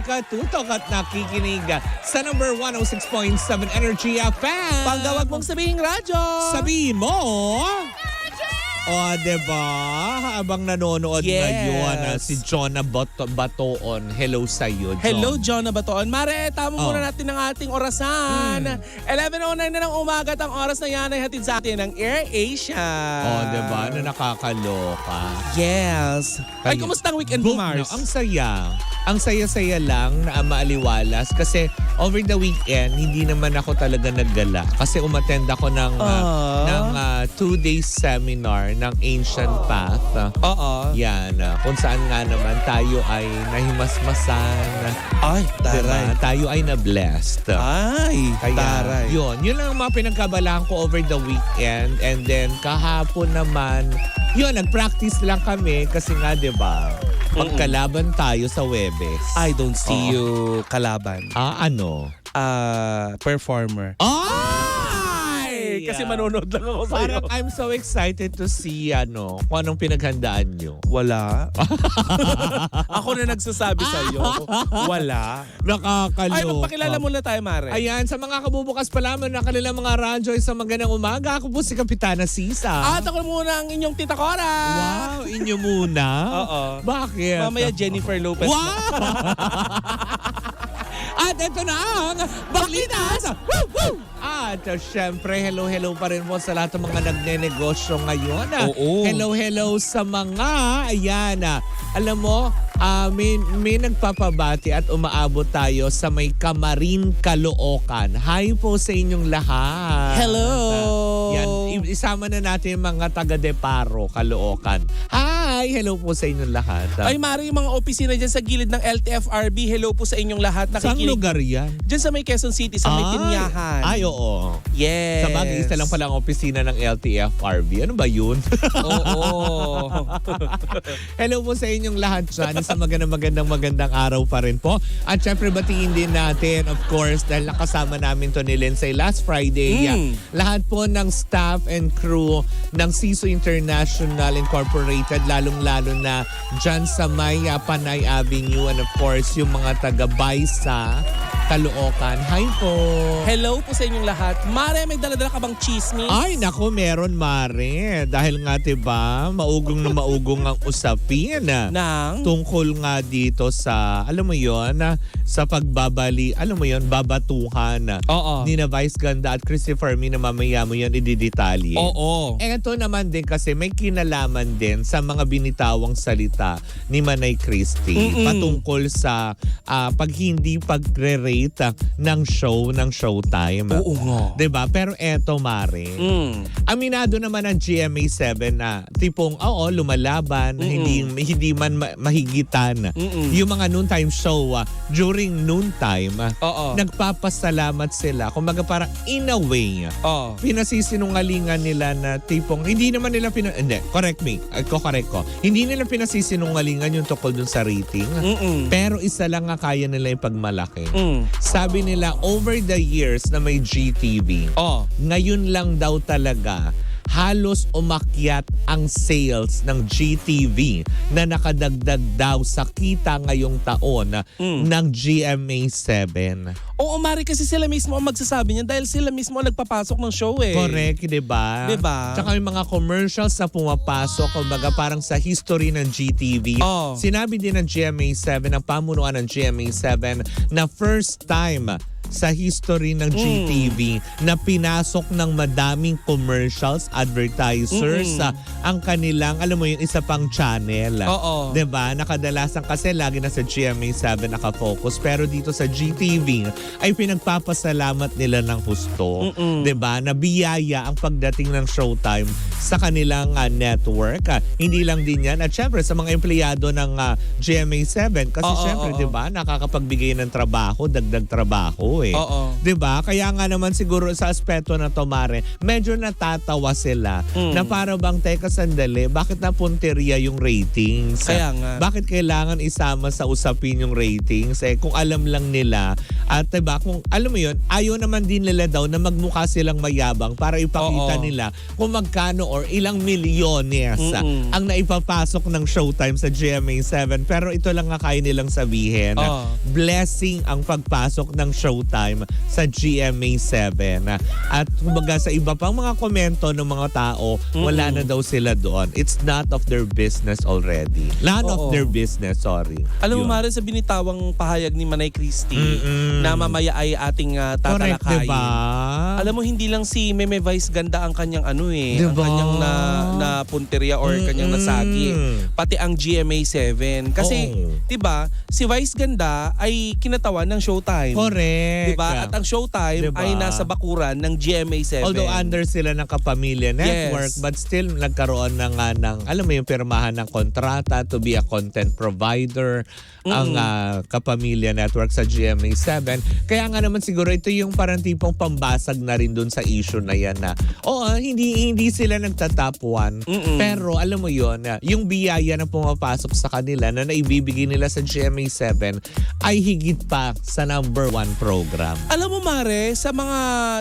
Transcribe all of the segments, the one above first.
nakatutok at nakikinig sa number 106.7 Energy FM. Panggawag mong sabihin radyo. Sabihin mo, o, diba? Habang nanonood ngayon, si Jonah Batoon. Hello sa'yo, John. Hello, John na Batoon. Mare, tamo muna natin ang ating orasan. 11:09 na ng umaga at ang oras na yan ay hatid sa atin ng Air Asia. O, diba? Na nakakaloka. Yes. Ay, kumusta ang weekend mo, Mars? Ang saya. Ang saya-saya lang na maaliwalas kasi over the weekend, hindi naman ako talaga naggala. Kasi umattend ako ng 2-day seminar ng Ancient Path. Yan. Kung saan nga naman tayo ay nahimasmasan. Ay, taray. Diba? Tayo ay na-blessed. Ay, Kaya, taray. yun lang ang mga pinagkabalaan ko over the weekend. And then, kahapon naman, yun, nag-practice lang kami kasi nga, diba, magkalaban tayo sa Webes. I don't see you kalaban. Ano? Performer. Ay! Kasi manonood lang ako sa'yo. Parang I'm so excited to see kung anong pinaghandaan nyo. Wala. Ako na nagsasabi sa'yo. Wala. Nakakaloka. Ay, magpakilala muna tayo, Mare. Ayan, sa mga kabubukas pa lamang na kanilang mga radyo sa magandang umaga, ako po si Kapitana Sisa. At ako muna ang inyong Tita Cora. Wow, inyo muna? Oo. Bakit? Mamaya Jennifer Lopez. Wow! At ito na ang Baklitas! Woo! Woo! At syempre, hello pa rin po sa lahat ng mga nagnenegosyo ngayon. Oo. Hello sa mga, ayan, alam mo, may nagpapabati at umaabot tayo sa may Kamarin, Caloocan. Hi po sa inyong lahat. Hello! Yan, isama na natin yung mga taga-Deparo, Caloocan. Hi! Hello po sa inyong lahat. Ay, Mari, yung mga opisina dyan sa gilid ng LTFRB, hello po sa inyong lahat. Saan lugar yan? Dyan sa may Quezon City, sa may Tinyahan. Ay, oo. Yes. Sa bagay, isa lang pala ang opisina ng LTFRB. Ano ba yun? Oo. Hello po sa inyong lahat dyan. Sa magandang araw pa rin po. At syempre, batiin din natin, of course, dahil nakasama namin to ni Lindsay last Friday. Lahat po ng staff and crew ng Siso International Incorporated, lalong-lalo na dyan sa may Panay Avenue, and of course, yung mga taga-Baisa, Caloocan. Hi po! Hello po sa inyong lahat. Mare, may dala-dala ka bang chismis? Ay, naku, meron, Mare. Dahil nga, diba, maugong ang usapin. Nang? Tungkol nga dito sa, alam mo yon, sa babatuhan. Oo. Ni na Vice Ganda at Christopher Mi na mamaya mo yan ididetalye. Oo. Ito naman din kasi may kinalaman din sa mga binitawang salita ni Manay Christie patungkol sa pag hindi pagre-rate ng Showtime. Oo nga. Diba? Pero eto, Mare, aminado naman ang GMA7 na tipong, lumalaban, hindi man mahigitan. Yung mga noontime show, during noontime, nagpapasalamat sila. Kumbaga parang in a way, pinasisinungalingan nila na tipong, hindi naman nila correct me, correct ko. Hindi nila pinasisinungalingan yung tukol dun sa rating. Pero isa lang nga kaya nila yung pagmalaki. Sabi nila, over the years na may GTV, ngayon lang daw talaga halos umakyat ang sales ng GTV na nakadagdag daw sa kita ngayong taon ng GMA7. Oo, Mari, kasi sila mismo ang magsasabi niyan dahil sila mismo ang nagpapasok ng show eh. Correct, diba? Diba? Tsaka yung mga commercials na pumapasok, kumbaga parang sa history ng GTV. Sinabi din ng GMA7, ng pamunuan ng GMA7, na first time sa history ng GTV na pinasok ng madaming commercials, advertisers, ang kanilang, alam mo yung isa pang channel. Oo. Diba? Nakadalasan kasi lagi na sa GMA7 nakafocus. Pero dito sa GTV ay pinagpapasalamat nila ng husto. Diba? Nabiyaya ang pagdating ng Showtime sa kanilang network. Hindi lang din yan. At syempre sa mga empleyado ng GMA7 kasi syempre, diba? Nakakapagbigay ng trabaho, dagdag trabaho eh. Diba? Kaya nga naman siguro sa aspeto na to, Mare, medyo natatawa sila na para bang, teka sandali, bakit napunteriya yung ratings? Kaya nga. Bakit kailangan isama sa usapin yung ratings? Kung alam lang nila, at diba, kung alam mo yun, ayaw naman din nila daw na magmukha silang mayabang para ipakita nila kung magkano or ilang milyones ang naipapasok ng Showtime sa GMA7. Pero ito lang nga kaya nilang sabihin. Blessing ang pagpasok ng Showtime sa GMA7. At kumbaga sa iba pang mga komento ng mga tao, wala na daw sila doon. It's not of their business already. None of their business, sorry. Alam mo, Yun. Mare, sa binitawang pahayag ni Manay Christie na mamaya ay ating tatalakayin. Correct, diba? Alam mo, hindi lang si Meme Vice Ganda ang kanyang Diba? ang kanyang na punteriya or kanyang nasagi. Pati ang GMA7. Kasi, diba, si Vice Ganda ay kinatawan ng Showtime. Correct. Diba? At ang Showtime Diba? ay nasa bakuran ng GMA7. Although under sila ng Kapamilya Network, but still nagkaroon na nga ng, alam mo yung pirmahan ng kontrata to be a content provider ang Kapamilya Network sa GMA7. Kaya nga naman siguro ito yung parang tipong pambasag na rin dun sa issue na yan na, hindi sila nagta-top 1. Pero alam mo yon, yung biyaya na pumapasok sa kanila na naibibigay nila sa GMA7 ay higit pa sa number 1 program. Alam mo, Mare, sa mga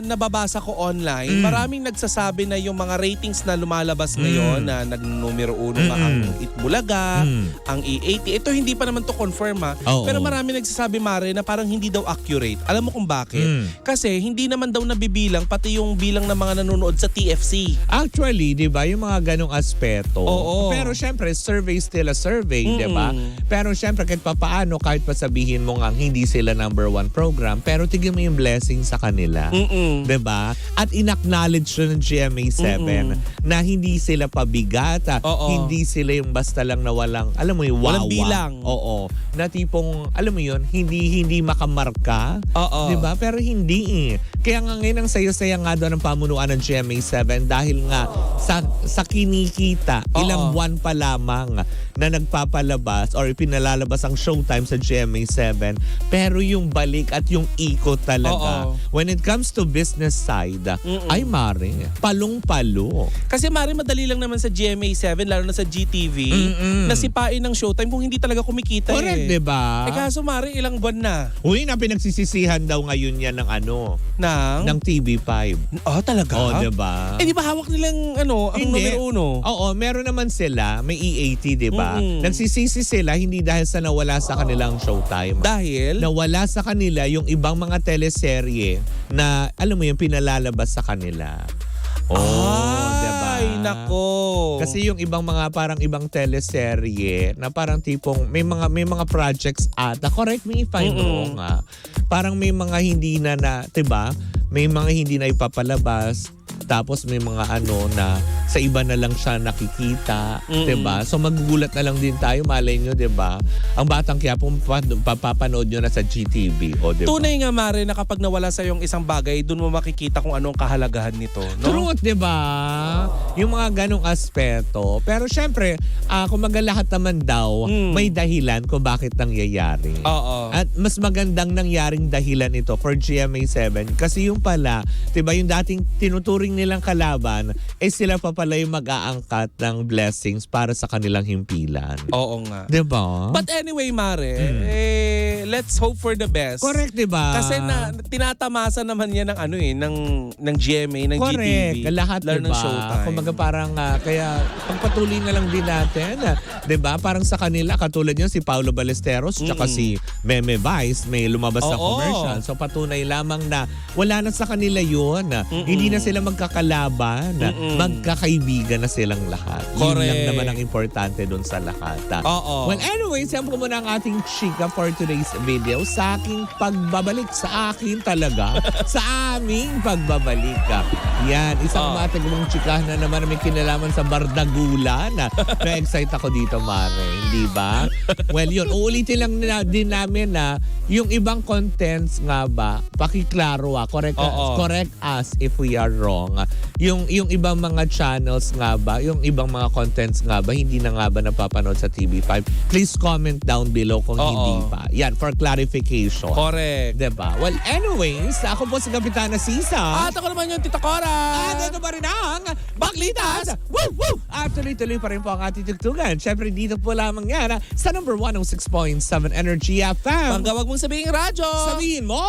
nababasa ko online, maraming nagsasabi na yung mga ratings na lumalabas ngayon na nag-numero 1 ang Itbulaga, ang E80. Ito hindi pa naman to confirm pero marami nagsasabi, Mare, na parang hindi daw accurate. Alam mo kung bakit? Kasi hindi naman daw nabibilang pati yung bilang ng mga nanonood sa TFC. Actually, di ba, yung mga ganong aspeto. Oo. Pero syempre, survey still a survey, di ba? Pero syempre, kahit papaano, kahit pa sabihin mo nga hindi sila number 1 program, pero tignan mo yung blessing sa kanila. Di ba? At in-acknowledge yun ng GMA7 na hindi sila pabigat, hindi sila yung basta lang na walang, alam mo yung wawa. Walang bilang. Oo. Na tipong, alam mo yun, hindi makamarka. Di ba? Pero hindi Kaya nga ngayon ang saya-saya nga doon ang pamunuan ng GMA7 dahil nga sa kinikita, ilang buwan pa lamang na nagpapalabas or pinalalabas ang Showtime sa GMA7. Pero yung balik at yung ikot talaga. When it comes to business side, ay Mare, palong-palo. Kasi, Mare, madali lang naman sa GMA7, lalo na sa GTV, na sipain ng Showtime kung hindi talaga kumikita. Correct, di ba? Kaso, Mare, ilang buwan na. Uy, na pinagsisisihan daw ngayon yan ng ng TV5. Talaga? di ba? Di ba hawak nilang ang numero 1? Oo, meron naman sila, may E80, di ba? Nagsisisi sila hindi dahil sa nawala sa kanilang Showtime. Dahil? Nawala sa kanila yung ibang mga teleserye na, alam mo yung pinalalabas sa kanila. Diba? Ay, nako. Kasi yung ibang mga parang ibang teleserye na parang tipong may mga projects correct me if I'm wrong parang may mga hindi na 'di ba? May mga hindi na ipapalabas. Tapos may mga na sa iba na lang siya nakikita, 'di ba? So magugulat na lang din tayo, malay nyo, 'di ba? Ang Batang Quiapo papapanood nyo na sa GTV, di ba? Tunay nga, Mare, na kapag nawala sa yung isang bagay, doon mo makikita kung anong kahalagahan nito, no? Truth, 'di ba? Yung mga ganong aspeto. Pero syempre, kung lahat naman daw, may dahilan kung bakit nangyayari. At mas magandang nangyaring dahilan ito for GMA7 kasi yung pala, 'di ba, yung dating tinuturing nilang kalaban, sila pa pala yung mag-aangkat ng blessings para sa kanilang himpilan. Oo nga. Diba? But anyway, Mare, let's hope for the best. Correct, diba? Kasi tinatamasa naman yan ng GMA, ng Correct. GTV. Lahat, lalo diba? ng Showtime. Kumbaga parang, kaya pagpatuloy na lang din natin. Diba? Parang sa kanila, katulad yun si Paulo Ballesteros, tsaka si Meme Vice, may lumabas na commercial. So patunay lamang na wala na sa kanila yun. Hindi na sila magkakalaban. Magkakaibigan na silang lahat. Correct. Yun lang naman ang importante dun sa lahat. Well, anyway, siyempre ko muna ang ating chika for today's video sa aking pagbabalik. Sa akin talaga. Sa aming pagbabalik. Yan, isang matig mong chika na naman may kinalaman sa Bardagulan. Na-excite ako dito, Mare. Hindi ba? Well, yun. Uulitin lang din namin na yung ibang contents nga ba, pakiklaro correct us if we are wrong. Yung ibang mga channels nga ba, yung ibang mga contents nga ba, hindi na nga ba napapanood sa TV5? Please comment down below kung hindi pa. Yan, for clarification. Correct. Diba? Well, anyways, ako po si Kapitana Sisa. At ako naman yung Tita Cora. At ito pa rin ang Baklitas! Woo! Woo! At tuloy-tuloy pa rin po ang ating tugtugan. Siyempre, dito po lamang yan sa number 106.7 Energy FM. Panggawag mong sabihin radyo. Sabihin mo!